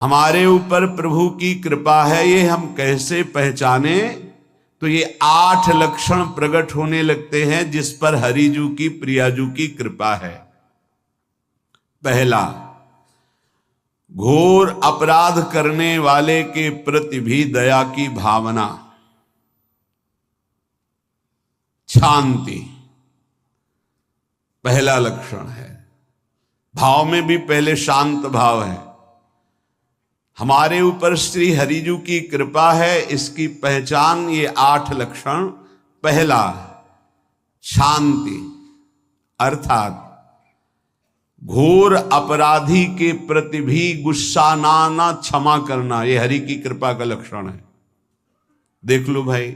हमारे ऊपर प्रभु की कृपा है ये हम कैसे पहचाने? तो ये 8 लक्षण प्रकट होने लगते हैं जिस पर हरिजू की प्रियाजू की कृपा है। पहला, घोर अपराध करने वाले के प्रति भी दया की भावना, शांति पहला लक्षण है। भाव में भी पहले शांत भाव है। हमारे ऊपर श्री हरिजू की कृपा है, इसकी पहचान ये 8 लक्षण। पहला, शांति, अर्थात घोर अपराधी के प्रति भी गुस्सा ना क्षमा करना, ये हरि की कृपा का लक्षण है। देख लो भाई,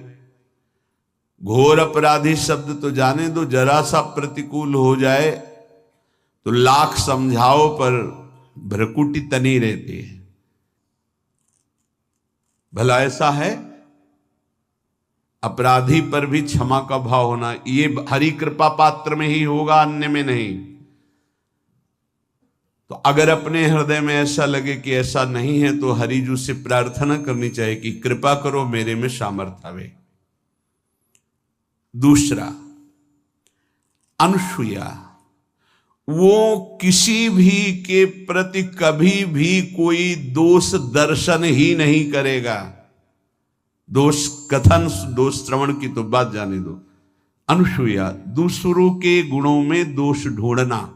घोर अपराधी शब्द तो जाने दो, जरा सा प्रतिकूल हो जाए तो लाख समझाओ पर भ्रकुटी तनी रहती है। भला ऐसा है? अपराधी पर भी क्षमा का भाव होना, ये हरि कृपा पात्र में ही होगा, अन्य में नहीं। तो अगर अपने हृदय में ऐसा लगे कि ऐसा नहीं है तो हरिजू से प्रार्थना करनी चाहिए कि कृपा करो, मेरे में सामर्थ्य आवे। दूसरा, अनुसूया, वो किसी भी के प्रति कभी भी कोई दोष दर्शन ही नहीं करेगा। दोष कथन, दोष श्रवण की तो बात जाने दो। अनुसूया, दूसरों के गुणों में दोष ढूंढना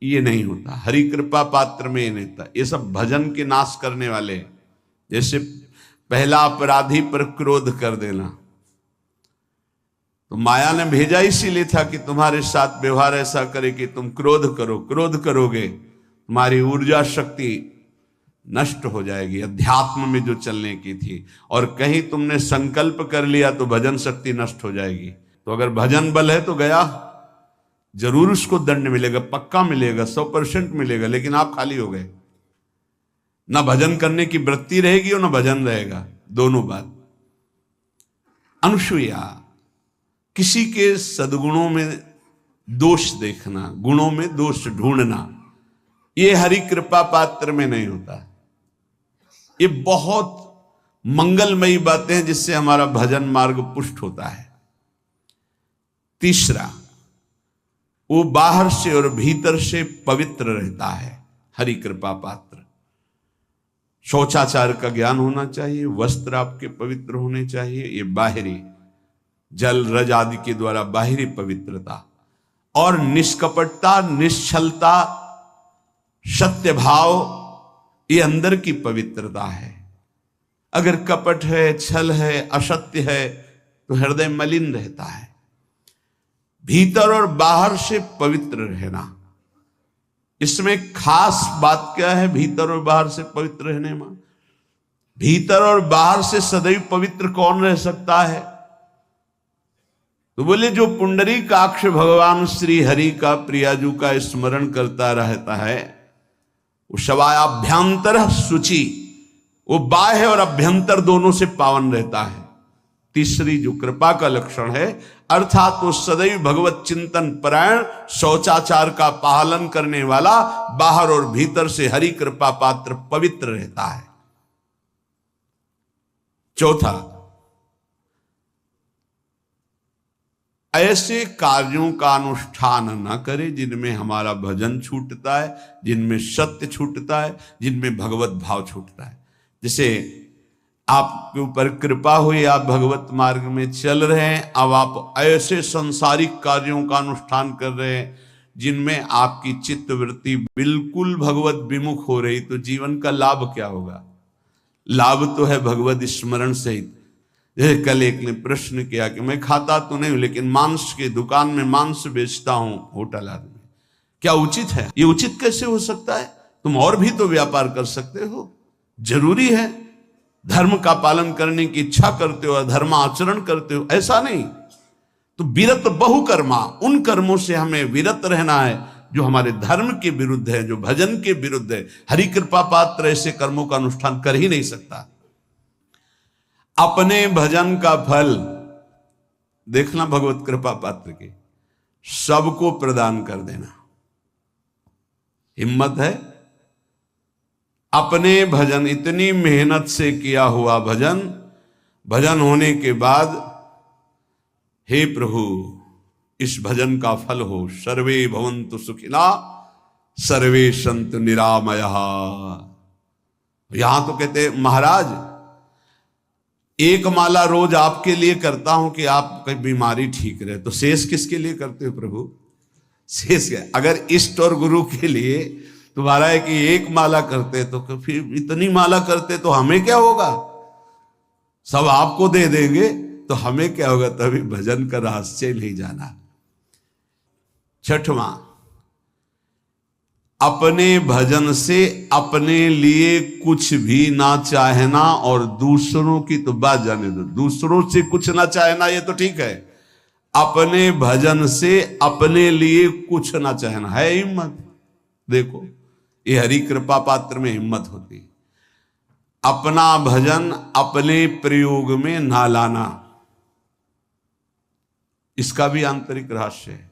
ये नहीं होता, हरि कृपा पात्र में ये नहीं होता। ये सब भजन के नाश करने वाले। जैसे पहला अपराधी पर क्रोध कर देना, तो माया ने भेजा इसीलिए था कि तुम्हारे साथ व्यवहार ऐसा करे कि तुम क्रोध करो। क्रोध करोगे तुम्हारी ऊर्जा शक्ति नष्ट हो जाएगी, अध्यात्म में जो चलने की थी। और कहीं तुमने संकल्प कर लिया तो भजन शक्ति नष्ट हो जाएगी। तो अगर भजन बल है तो गया, जरूर उसको दंड मिलेगा, पक्का मिलेगा, 100% मिलेगा, लेकिन आप खाली हो गए। ना भजन करने की वृत्ति रहेगी और ना भजन रहेगा, दोनों बात। अनुसूया, किसी के सद्गुणों में दोष देखना, गुणों में दोष ढूंढना, ये हरि कृपा पात्र में नहीं होता। ये बहुत मंगलमयी बातें हैं जिससे हमारा भजन मार्ग पुष्ट होता है। तीसरा, वो बाहर से और भीतर से पवित्र रहता है, हरि कृपा पात्र। शौचाचार का ज्ञान होना चाहिए, वस्त्र आपके पवित्र होने चाहिए, ये बाहरी जल रज आदि के द्वारा बाहरी पवित्रता। और निष्कपटता, निश्चलता, सत्य भाव, ये अंदर की पवित्रता है। अगर कपट है, छल है, असत्य है तो हृदय मलिन रहता है। भीतर और बाहर से पवित्र रहना, इसमें खास बात क्या है? भीतर और बाहर से पवित्र रहने में, भीतर और बाहर से सदैव पवित्र कौन रह सकता है? तो बोले जो पुंडरीकाक्ष भगवान श्री हरि का, प्रियाजू का स्मरण करता रहता है, वो शवायाभ्यंतर शुचि, वो बाह्य और अभ्यंतर दोनों से पावन रहता है। तीसरी जो कृपा का लक्षण है, अर्थात वो सदैव भगवत चिंतन परायण, शौचाचार का पालन करने वाला, बाहर और भीतर से हरि कृपा पात्र पवित्र रहता है। चौथा, ऐसे कार्यों का अनुष्ठान न करे जिनमें हमारा भजन छूटता है, जिनमें सत्य छूटता है, जिनमें भगवत भाव छूटता है। जैसे आपके ऊपर कृपा हुई, आप भगवत मार्ग में चल रहे हैं, अब आप ऐसे संसारिक कार्यों का अनुष्ठान कर रहे हैं जिनमें आपकी चित्तवृत्ति बिल्कुल भगवत विमुख हो रही, तो जीवन का लाभ क्या होगा? लाभ तो है भगवत स्मरण सहित। जैसे कल एक ने प्रश्न किया कि मैं खाता तो नहीं हूं लेकिन मांस की दुकान में मांस बेचता हूं, होटल आदमी, क्या उचित है? ये उचित कैसे हो सकता है? तुम और भी तो व्यापार कर सकते हो। जरूरी है धर्म का पालन करने की इच्छा करते हो, धर्म आचरण करते हो, ऐसा नहीं। तो विरत बहुकर्मा, उन कर्मों से हमें विरत रहना है जो हमारे धर्म के विरुद्ध है, जो भजन के विरुद्ध है। हरि कृपा पात्र ऐसे कर्मों का अनुष्ठान कर ही नहीं सकता। अपने भजन का फल देखना भगवत कृपा पात्र के, सबको प्रदान कर देना। हिम्मत है? अपने भजन, इतनी मेहनत से किया हुआ भजन, भजन होने के बाद हे प्रभु इस भजन का फल हो, सर्वे भवन्तु सुखिना सर्वे सन्तु निरामयः। यहां तो कहते महाराज एक माला रोज आपके लिए करता हूं कि आपकी बीमारी ठीक रहे, तो शेष किसके लिए करते हो प्रभु? शेष क्या? अगर इष्ट और गुरु के लिए तुम्हारा है कि एक माला करते तो फिर इतनी माला करते तो हमें क्या होगा? सब आपको दे देंगे तो हमें क्या होगा? तभी भजन का रहस्य नहीं जाना। छठवां, अपने भजन से अपने लिए कुछ भी ना चाहना, और दूसरों की तो बात जाने दो, दूसरों से कुछ ना चाहना ये तो ठीक है, अपने भजन से अपने लिए कुछ ना चाहना है हिम्मत। देखो ये हरि कृपा पात्र में हिम्मत होती है। अपना भजन अपने प्रयोग में ना लाना, इसका भी आंतरिक रहस्य है।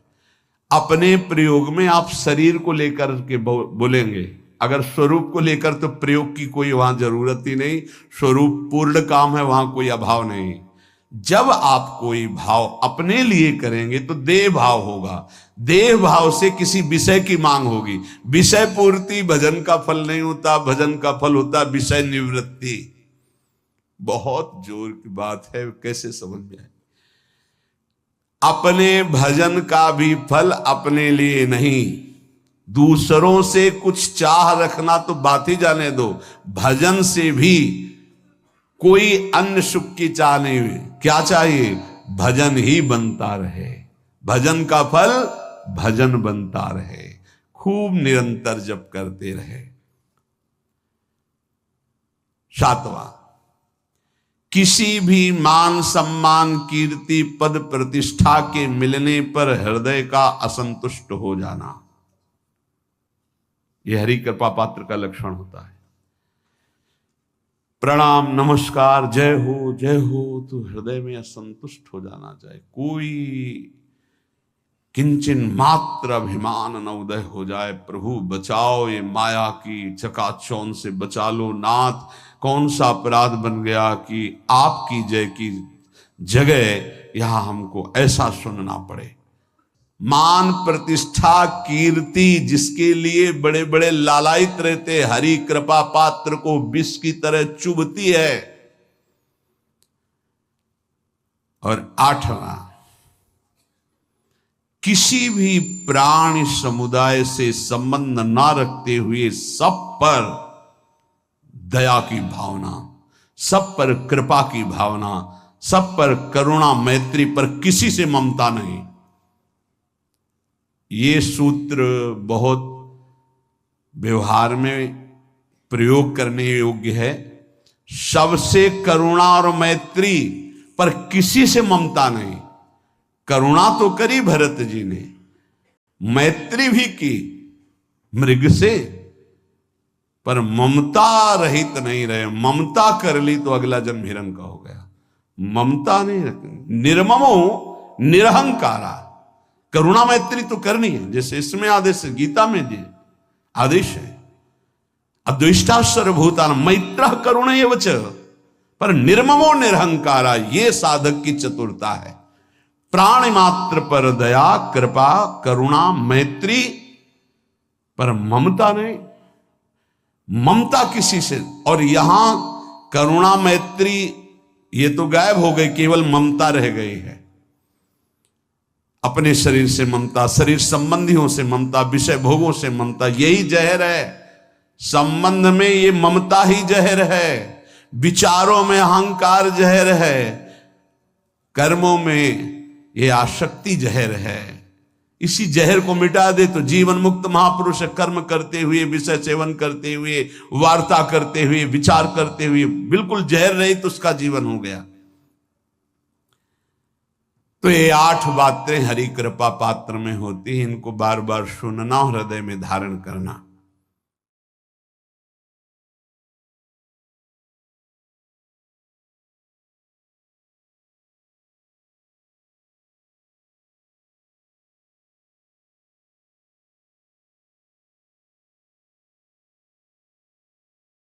अपने प्रयोग में आप शरीर को लेकर के बोलेंगे, अगर स्वरूप को लेकर तो प्रयोग की कोई वहां जरूरत ही नहीं, स्वरूप पूर्ण काम है, वहां कोई अभाव नहीं। जब आप कोई भाव अपने लिए करेंगे तो देह भाव होगा, देह भाव से किसी विषय की मांग होगी। विषय पूर्ति भजन का फल नहीं होता, भजन का फल होता विषय निवृत्ति। बहुत जोर की बात है, कैसे समझ में आए? अपने भजन का भी फल अपने लिए नहीं, दूसरों से कुछ चाह रखना तो बात ही जाने दो, भजन से भी कोई अन्य सुख की चाह नहीं हुई। क्या चाहिए? भजन ही बनता रहे, भजन का फल भजन बनता रहे, खूब निरंतर जप करते रहे। सातवां, किसी भी मान सम्मान कीर्ति पद प्रतिष्ठा के मिलने पर हृदय का असंतुष्ट हो जाना, यह हरि कृपा पात्र का लक्षण होता है। प्रणाम नमस्कार जय हो तो हृदय में असंतुष्ट हो जाना चाहिए। कोई किंचन मात्र अभिमान न उदय हो जाए। प्रभु बचाओ, ये माया की चकाचौंध से बचा लो नाथ। कौन सा अपराध बन गया कि आपकी जय की जगह यहां हमको ऐसा सुनना पड़े। मान प्रतिष्ठा कीर्ति जिसके लिए बड़े बड़े लालायित रहते, हरि कृपा पात्र को विष की तरह चुभती है। और आठवां, किसी भी प्राणी समुदाय से संबंध ना रखते हुए सब पर दया की भावना, सब पर कृपा की भावना, सब पर करुणा मैत्री, पर किसी से ममता नहीं। ये सूत्र बहुत व्यवहार में प्रयोग करने योग्य है। सबसे करुणा और मैत्री, पर किसी से ममता नहीं। करुणा तो करी भरत जी ने, मैत्री भी की मृग से, पर ममता रहित नहीं रहे। ममता कर ली तो अगला जन्म हिरण का हो गया। ममता नहीं रखनी। निर्ममो निरहंकारा, करुणा मैत्री तो करनी है, जैसे इसमें आदेश है, गीता में जी आदेश है, अद्वेष्टा सर्वभूतान मैत्र करुण एवच, पर निर्ममो निरहंकारा, ये साधक की चतुरता है। प्राणी मात्र पर दया कृपा करुणा मैत्री, पर ममता नहीं। ममता किसी से, और यहां करुणा मैत्री ये तो गायब हो गई, केवल ममता रह गई है। अपने शरीर से ममता, शरीर संबंधियों से ममता, विषय भोगों से ममता, यही जहर है। संबंध में ये ममता ही जहर है, विचारों में अहंकार जहर है, कर्मों में ये आसक्ति जहर है। इसी जहर को मिटा दे तो जीवन मुक्त महापुरुष कर्म करते हुए, विषय सेवन करते हुए, वार्ता करते हुए, विचार करते हुए, बिल्कुल जहर रहित तो उसका जीवन हो गया। तो ये 8 बातें हरि कृपा पात्र में होती हैं, इनको बार बार सुनना, हृदय में धारण करना।